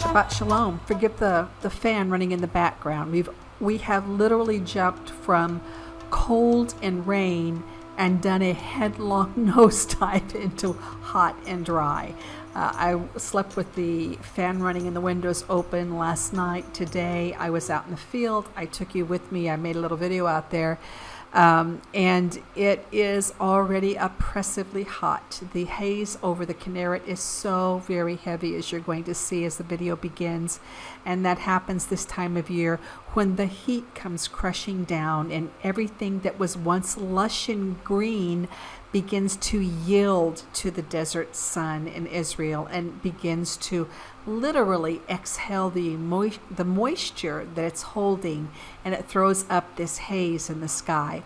Shabbat Shalom. Forgive the fan running in the background. We have literally jumped from cold and rain and done a headlong nosedive into hot and dry. I slept with the fan running and the windows open last night. Today I was out in the field. I took you with me. I made a little video out there. And it is already oppressively hot. The haze over the Kinneret is so very heavy, as you're going to see as the video begins. And that happens this time of year when the heat comes crushing down and everything that was once lush and green begins to yield to the desert sun in Israel and begins to literally exhale the moisture that it's holding, and it throws up this haze in the sky.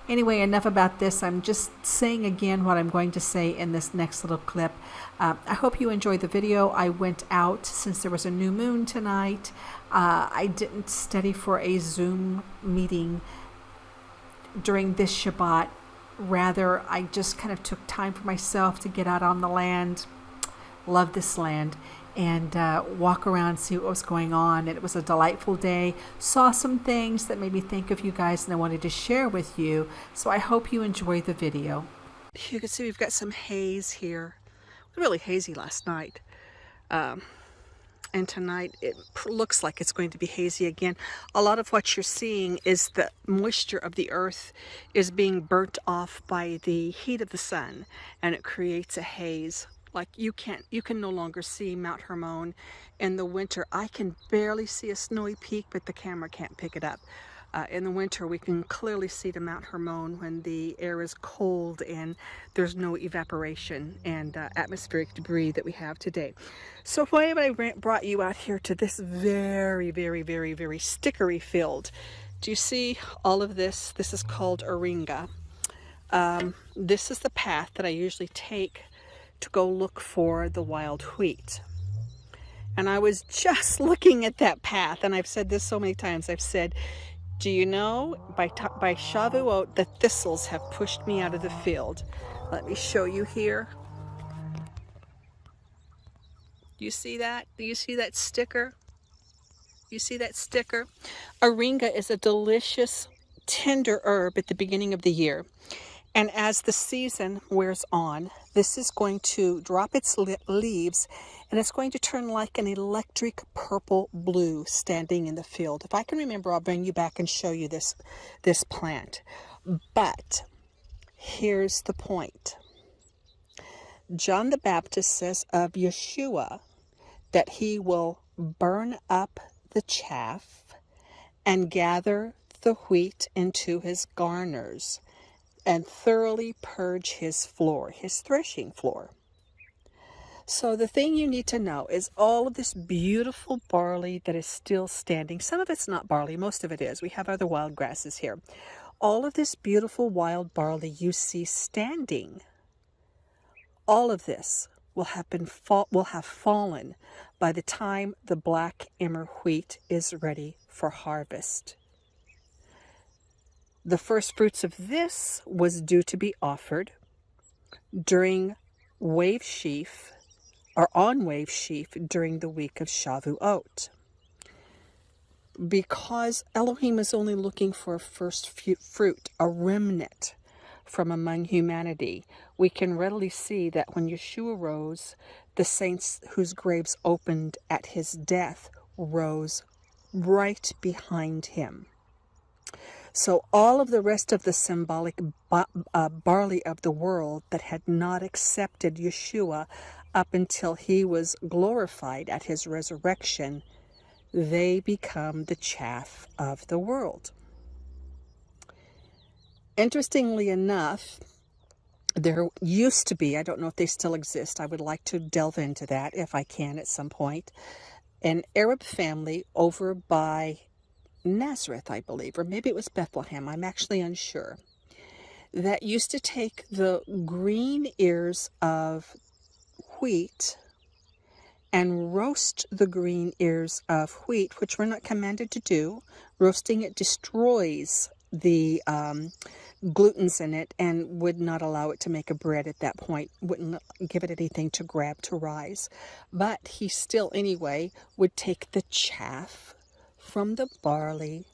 Anyway, enough about this. I'm just saying again what I'm going to say in this next little clip. I hope you enjoy the video. I went out since there was a new moon tonight. I didn't study for a Zoom meeting during this Shabbat. Rather, I just kind of took time for myself to get out on the land, love this land, and walk around and see what was going on. And it was a delightful day. Saw some things that made me think of you guys and I wanted to share with you. So I hope you enjoy the video. You can see we've got some haze here. It was really hazy last night. And tonight it looks like it's going to be hazy again. A lot of what you're seeing is the moisture of the earth is being burnt off by the heat of the sun, and it creates a haze. Like you can no longer see Mount Hermon in the winter. I can barely see a snowy peak, but the camera can't pick it up. In the winter, we can clearly see the Mount Hermon when the air is cold and there's no evaporation and atmospheric debris that we have today. So why have I brought you out here to this very, very, very, very stickery field? Do you see all of this? This is called Aringa. This is the path that I usually take to go look for the wild wheat. And I was just looking at that path, and I've said this so many times. I've said, do you know, by Shavuot, the thistles have pushed me out of the field. Let me show you here. Do you see that? Do you see that sticker? You see that sticker? Aringa is a delicious, tender herb at the beginning of the year. And as the season wears on, this is going to drop its leaves, and it's going to turn like an electric purple blue standing in the field. If I can remember, I'll bring you back and show you this plant. But here's the point. John the Baptist says of Yeshua that he will burn up the chaff and gather the wheat into his garners and thoroughly purge his floor, his threshing floor. So the thing you need to know is all of this beautiful barley that is still standing. Some of it's not barley, most of it is. We have other wild grasses here. All of this beautiful wild barley you see standing, all of this will have fallen by the time the black emmer wheat is ready for harvest. The first fruits of this was due to be offered during wave sheaf, or on wave sheaf during the week of Shavuot. Because Elohim is only looking for a first fruit, a remnant from among humanity, we can readily see that when Yeshua rose, the saints whose graves opened at his death rose right behind him. So all of the rest of the symbolic barley of the world that had not accepted Yeshua up until he was glorified at his resurrection, they become the chaff of the world. Interestingly enough, there used to be, I don't know if they still exist, I would like to delve into that if I can at some point, an Arab family over by Nazareth, I believe, or maybe it was Bethlehem, I'm actually unsure, that used to take the green ears of wheat and roast the green ears of wheat, which we're not commanded to do. Roasting it destroys the glutens in it and would not allow it to make a bread at that point, wouldn't give it anything to grab to rise. But he still, anyway, would take the chaff from the barley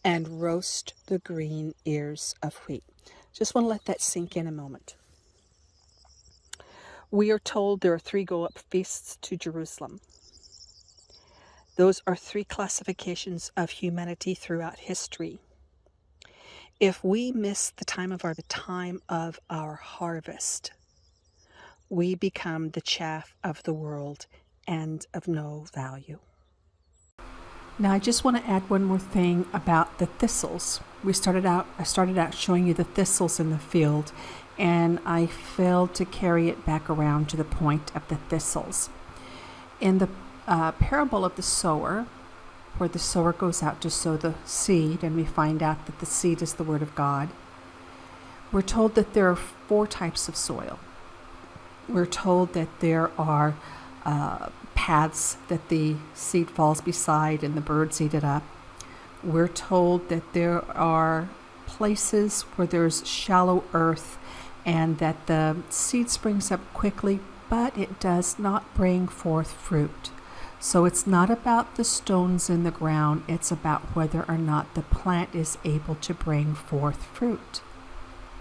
and roast the green ears of wheat. Just want to let that sink in a moment. We are told there are 3 go-up feasts to Jerusalem. Those are 3 classifications of humanity throughout history. If we miss the time of our harvest, we become the chaff of the world and of no value. Now I just want to add one more thing about the thistles. I started out showing you the thistles in the field, and I failed to carry it back around to the point of the thistles. In the parable of the sower, where the sower goes out to sow the seed, and we find out that the seed is the Word of God, we're told that there are 4 types of soil. We're told that there are paths that the seed falls beside and the birds eat it up. We're told that there are places where there's shallow earth and that the seed springs up quickly, but it does not bring forth fruit. So it's not about the stones in the ground, it's about whether or not the plant is able to bring forth fruit.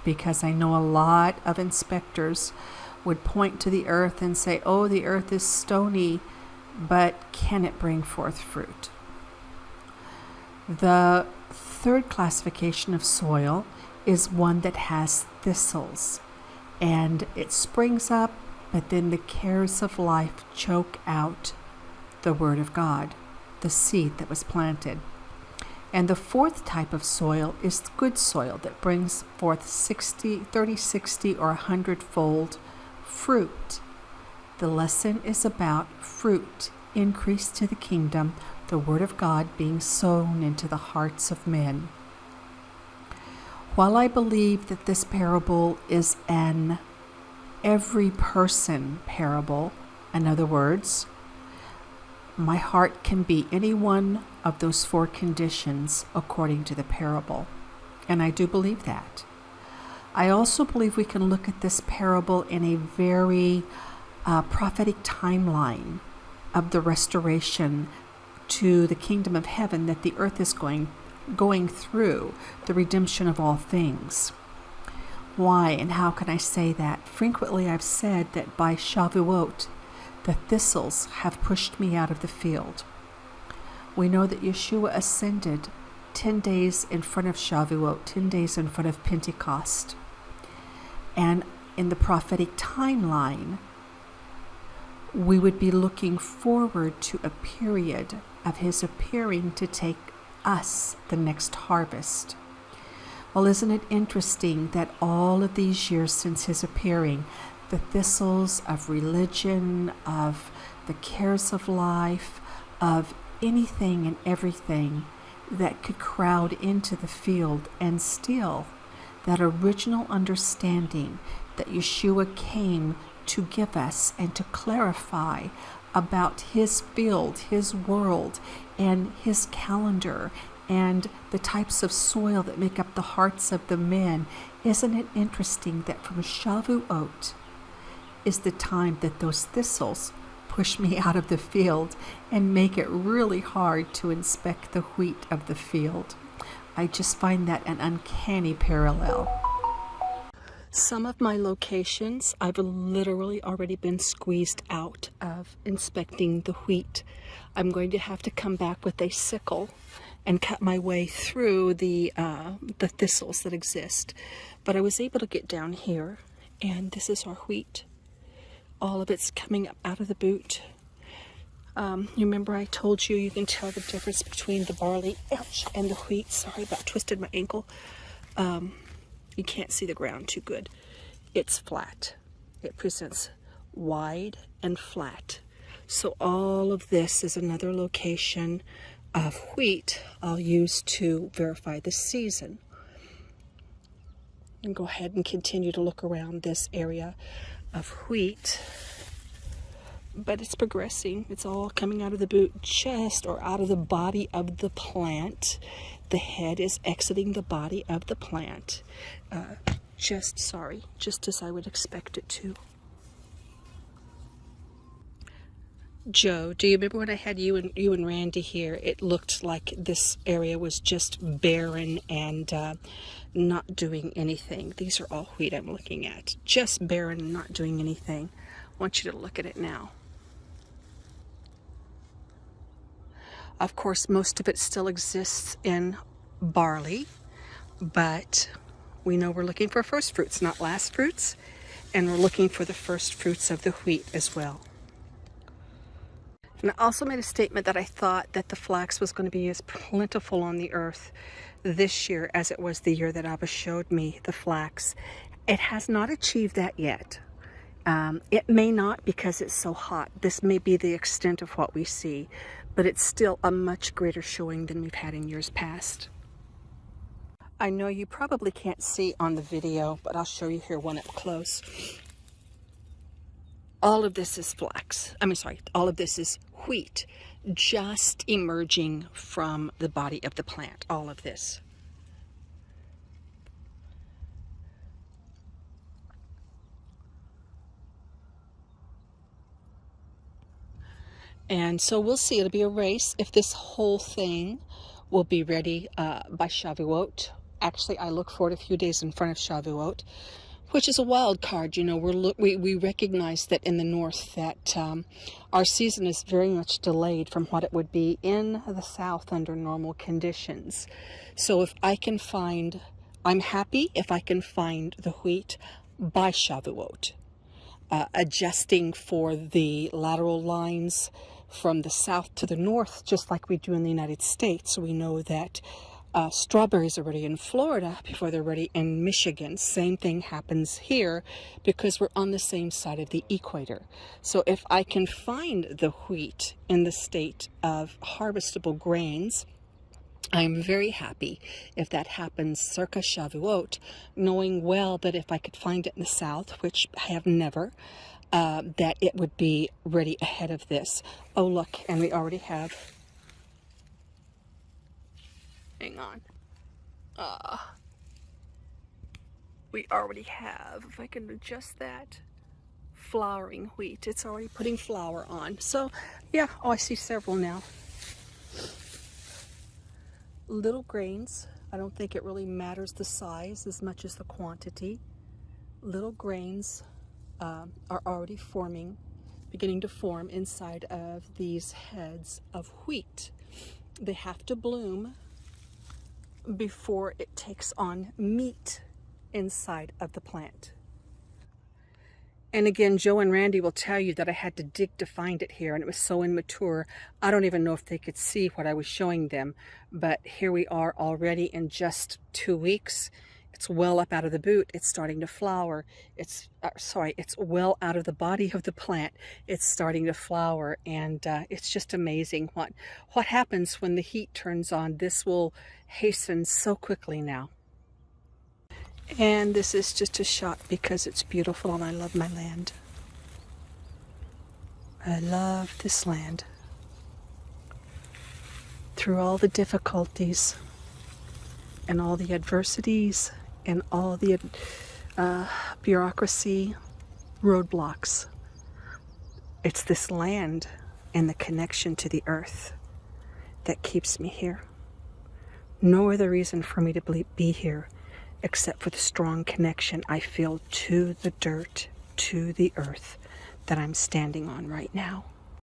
Because I know a lot of inspectors would point to the earth and say, oh, the earth is stony, but can it bring forth fruit? The 3rd classification of soil is one that has thistles, and it springs up, but then the cares of life choke out the Word of God, the seed that was planted. And the 4th type of soil is good soil that brings forth 30, 60, or 100-fold fruit. The lesson is about fruit, increase to the kingdom, the Word of God being sown into the hearts of men. While I believe that this parable is an every person parable, in other words, my heart can be any one of those 4 conditions according to the parable. And I do believe that. I also believe we can look at this parable in a very prophetic timeline of the restoration to the kingdom of heaven that the earth is going through, the redemption of all things. Why and how can I say that? Frequently I've said that by Shavuot, the thistles have pushed me out of the field. We know that Yeshua ascended 10 days in front of Shavuot, 10 days in front of Pentecost. And in the prophetic timeline, we would be looking forward to a period of his appearing to take us the next harvest. Well, isn't it interesting that all of these years since his appearing, the thistles of religion, of the cares of life, of anything and everything that could crowd into the field, and still that original understanding that Yeshua came to give us and to clarify about his field, his world, and his calendar, and the types of soil that make up the hearts of the men. Isn't it interesting that from Shavuot is the time that those thistles push me out of the field and make it really hard to inspect the wheat of the field? I just find that an uncanny parallel. Some of my locations, I've literally already been squeezed out of inspecting the wheat. I'm going to have to come back with a sickle and cut my way through the thistles that exist. But I was able to get down here, and this is our wheat. All of it's coming up out of the boot. You remember I told you you can tell the difference between the barley, ouch, and the wheat. Sorry about twisted my ankle. You can't see the ground too good. It's flat. It presents wide and flat. So all of this is another location of wheat I'll use to verify the season. And go ahead and continue to look around this area of wheat. but it's progressing. It's all coming out of the or out of the body of the plant. The head is exiting the body of the plant. Just as I would expect it to. Joe, do you remember when I had you and Randy here? It looked like this area was just barren and not doing anything. These are all wheat I'm looking at. Just barren and not doing anything. I want you to look at it now. Of course, most of it still exists in barley, but we know we're looking for first fruits, not last fruits, and we're looking for the first fruits of the wheat as well. And I also made a statement that I thought that the flax was going to be as plentiful on the earth this year as it was the year that Abba showed me the flax. It has not achieved that yet. It may not because it's so hot. This may be the extent of what we see, but it's still a much greater showing than we've had in years past. I know you probably can't see on the video, but I'll show you here one up close. All of this is all of this is wheat just emerging from the body of the plant, all of this. And so we'll see. It'll be a race if this whole thing will be ready by Shavuot. Actually, I look for it a few days in front of Shavuot, which is a wild card. You know, we recognize that in the north that our season is very much delayed from what it would be in the south under normal conditions. So if I can find, I'm happy if I can find the wheat by Shavuot, adjusting for the lateral lines from the south to the north, just like we do in the United States. We know that strawberries are ready in Florida before they're ready in Michigan. Same thing happens here because we're on the same side of the equator. So if I can find the wheat in the state of harvestable grains, I'm very happy if that happens circa Shavuot, knowing well that if I could find it in the south, which I have never, that it would be ready ahead of this. Oh, look, and we already have, hang on, we already have, if I can adjust that, flowering wheat. It's already putting flour on. So, yeah, I see several now. Little grains. I don't think it really matters the size as much as the quantity. Little grains are already beginning to form inside of these heads of wheat. They have to bloom before it takes on meat inside of the plant. And again, Joe and Randy will tell you that I had to dig to find it here, and it was so immature. I don't even know if they could see what I was showing them, but here we are already in just 2 weeks. It's well up out of the boot. It's starting to flower. It's well out of the body of the plant. It's starting to flower, and it's just amazing what happens when the heat turns on. This will hasten so quickly now. And this is just a shot because it's beautiful and I love my land. I love this land. Through all the difficulties and all the adversities and all the bureaucracy, roadblocks, it's this land and the connection to the earth that keeps me here. No other reason for me to be here except for the strong connection I feel to the dirt, to the earth that I'm standing on right now.